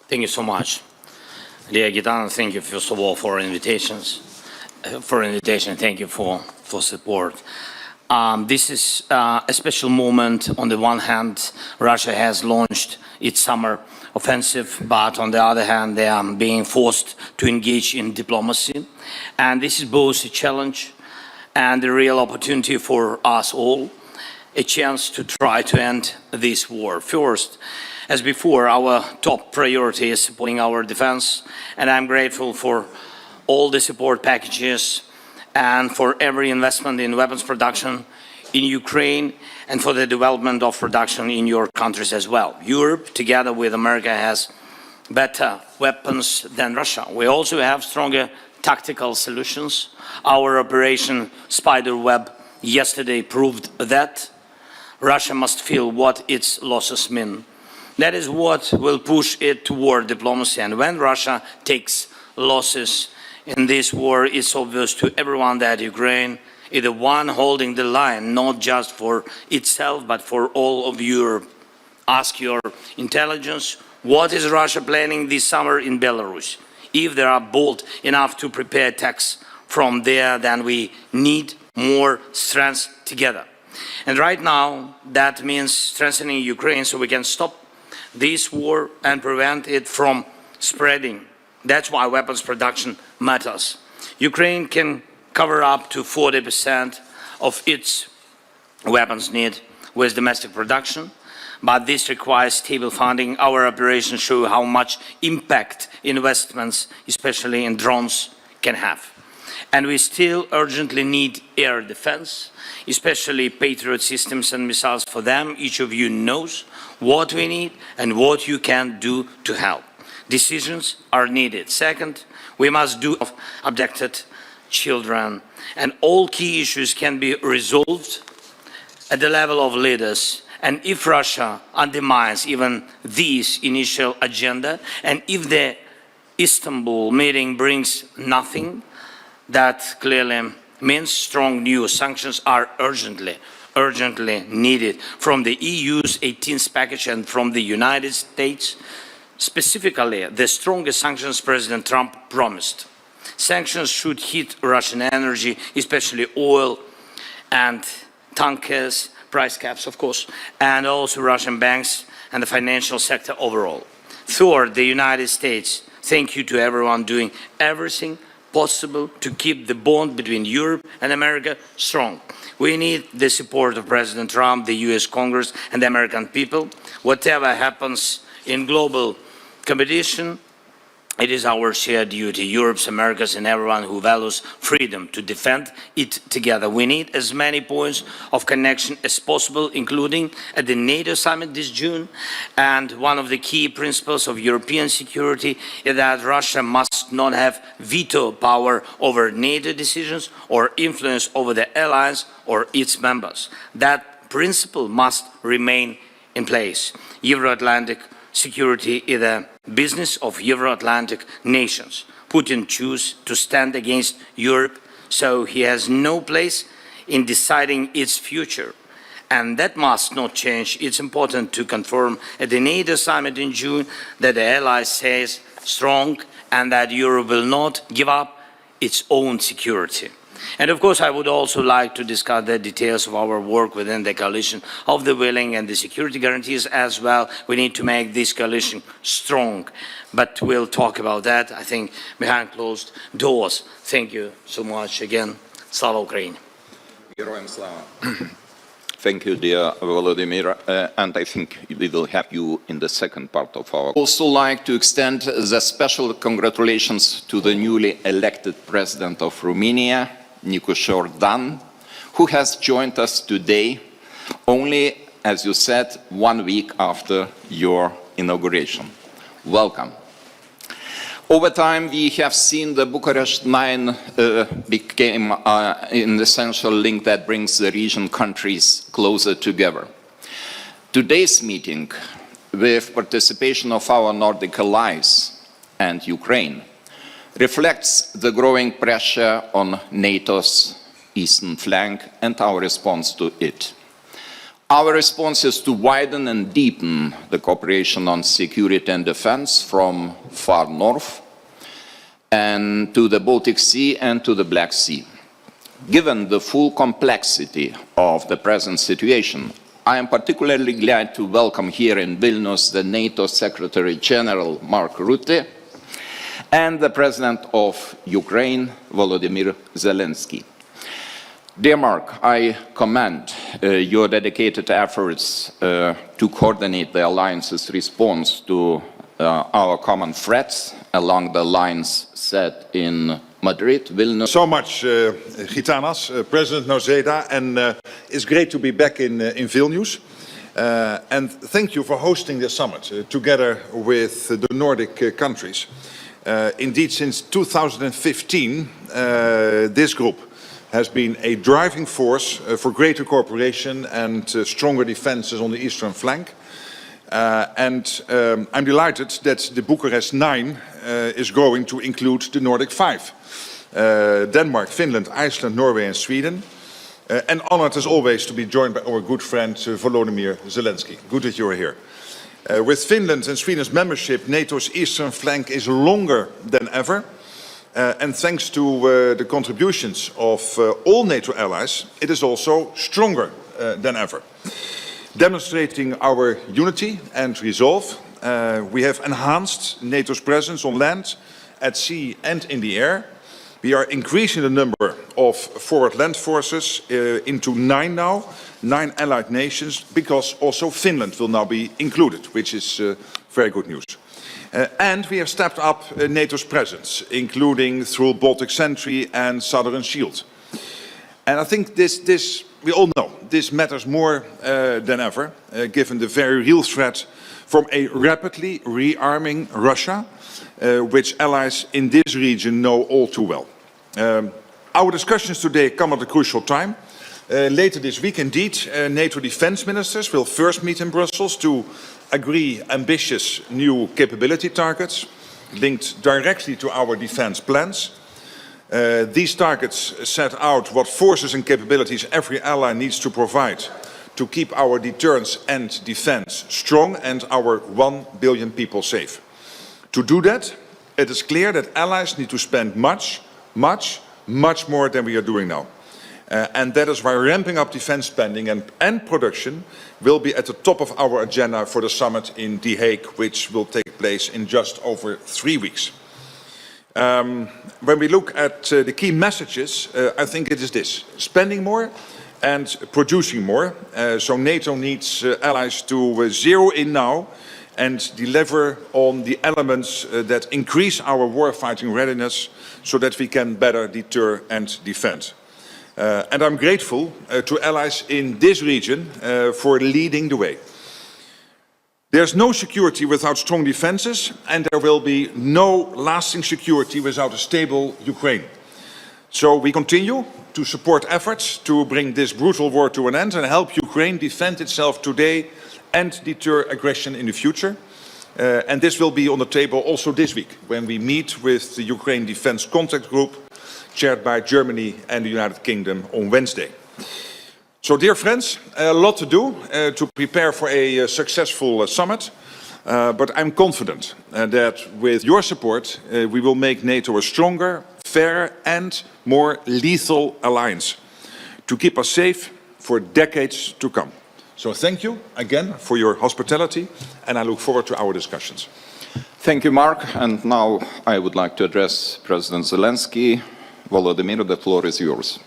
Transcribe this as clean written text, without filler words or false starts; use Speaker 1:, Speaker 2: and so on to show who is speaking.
Speaker 1: Thank you so much. Dear Gitana, thank you first of all for invitation. Thank you for support. This is a special moment. On the one hand, Russia has launched its summer offensive, but on the other hand, they are being forced to engage in diplomacy. And this is both a challenge and a real opportunity for us all, a chance to try to end this war. First, as before, our top priority is supporting our defense, and I'm grateful for all the support packages and for every investment in weapons production in Ukraine and for the development of production in your countries as well. Europe, together with America, has better weapons than Russia. We also have stronger tactical solutions. Our Operation Spiderweb yesterday proved that Russia must feel what its losses mean. That is what will push it toward diplomacy. And when Russia takes losses in this war, it's obvious to everyone that Ukraine is the one holding the line, not just for itself, but for all of Europe. Ask your intelligence, what is Russia planning this summer in Belarus? If they are bold enough to prepare attacks from there, then we need more strength together. And right now, that means strengthening Ukraine so we can stop this war and prevent it from spreading. That's why weapons production matters. Ukraine can cover up to 40% of its weapons need with domestic production, but this requires stable funding. Our operations show how much impact investments, especially in drones, can have. And we still urgently need air defense, especially Patriot systems and missiles for them. Each of you knows what we need and what you can do to help. Decisions are needed. Second, we must do abducted children, and all key issues can be resolved at the level of leaders. And if Russia undermines even this initial agenda, and if the Istanbul meeting brings nothing, that clearly means strong new sanctions are urgently needed from the EU's 18th package and from the United States, specifically the strongest sanctions President Trump promised. Sanctions should hit Russian energy, especially oil and tankers, price caps, of course, and also Russian banks and the financial sector overall. Third, the United States. Thank you to everyone doing everything possible to keep the bond between Europe and America strong. We need the support of President Trump, the US Congress, and the American people. Whatever happens in global competition, it is our shared duty, Europe's, America's, and everyone who values freedom, to defend it together. We need as many points of connection as possible, including at the NATO summit this June. And one of the key principles of European security is that Russia must not have veto power over NATO decisions or influence over the alliance or its members. That principle must remain in place. Euro-Atlantic security is a business of Euro-Atlantic nations. Putin chose to stand against Europe, so he has no place in deciding its future. And that must not change. It's important to confirm at the NATO summit in June that the allies stays strong and that Europe will not give up its own security. And of course, I would also like to discuss the details of our work within the coalition of the willing and the security guarantees as well. We need to make this coalition strong, but we'll talk about that, I think, behind closed doors. Thank you so much again. Slava Ukraini.
Speaker 2: Героям слава. Thank you, dear Volodymyr, and I think we will have you in the second part of our. Also like to extend the special congratulations to the newly elected president of Romania, Nicușor Dan, who has joined us today only, as you said, 1 week after your inauguration. Welcome. Over time, we have seen the Bucharest Nine became an essential link that brings the region countries closer together. Today's meeting, with participation of our Nordic allies and Ukraine, reflects the growing pressure on NATO's eastern flank and our response to it. Our response is to widen and deepen the cooperation on security and defense from far north and to the Baltic Sea and to the Black Sea. Given the full complexity of the present situation, I am particularly glad to welcome here in Vilnius the NATO Secretary General Mark Rutte and the President of Ukraine, Volodymyr Zelensky. Dear Mark, I commend your dedicated efforts to coordinate the Alliance's response to our common threats along the lines set in Madrid, Vilnius.
Speaker 3: So much, Gitanas, President Nozeda, and it's great to be back in Vilnius. And thank you for hosting the summit together with the Nordic countries. Indeed, since 2015, this group has been a driving force for greater cooperation and stronger defenses on the eastern flank. I'm delighted that the Bucharest Nine is growing to include the Nordic Five. Denmark, Finland, Iceland, Norway and Sweden. And honored as always to be joined by our good friend Volodymyr Zelensky. Good that you are here. With Finland and Sweden's membership, NATO's eastern flank is longer than ever. And thanks to the contributions of all NATO allies, it is also stronger than ever. Demonstrating our unity and resolve, we have enhanced NATO's presence on land, at sea and in the air. We are increasing the number of forward land forces into 9 now, 9 allied nations, because also Finland will now be included, which is very good news. And we have stepped up NATO's presence, including through Baltic Sentry and Southern Shield. And I think this we all know, this matters more than ever, given the very real threat from a rapidly rearming Russia, which allies in this region know all too well. Our discussions today come at a crucial time. Later this week, indeed, NATO defense ministers will first meet in Brussels to agree ambitious new capability targets linked directly to our defense plans. These targets set out what forces and capabilities every ally needs to provide to keep our deterrence and defense strong and our 1 billion people safe. To do that, it is clear that allies need to spend much more than we are doing now. And that is why ramping up defense spending and production will be at the top of our agenda for the summit in The Hague, which will take place in just over 3 weeks. When we look at the key messages, I think it is this: spending more and producing more. So NATO needs allies to zero in now and deliver on the elements that increase our warfighting readiness so that we can better deter and defend. And I'm grateful to allies in this region for leading the way. There's no security without strong defenses, and there will be no lasting security without a stable Ukraine. So we continue to support efforts to bring this brutal war to an end and help Ukraine defend itself today and deter aggression in the future. And this will be on the table also this week, when we meet with the Ukraine Defense Contact Group, chaired by Germany and the United Kingdom on Wednesday. So, dear friends, a lot to do to prepare for a successful summit, but I'm confident that with your support we will make NATO a stronger, fairer and more lethal alliance to keep us safe for decades to come. So thank you again for your hospitality, and I look forward to our discussions.
Speaker 2: Thank you, Mark. And now I would like to address President Zelensky. Volodymyr, the floor is yours.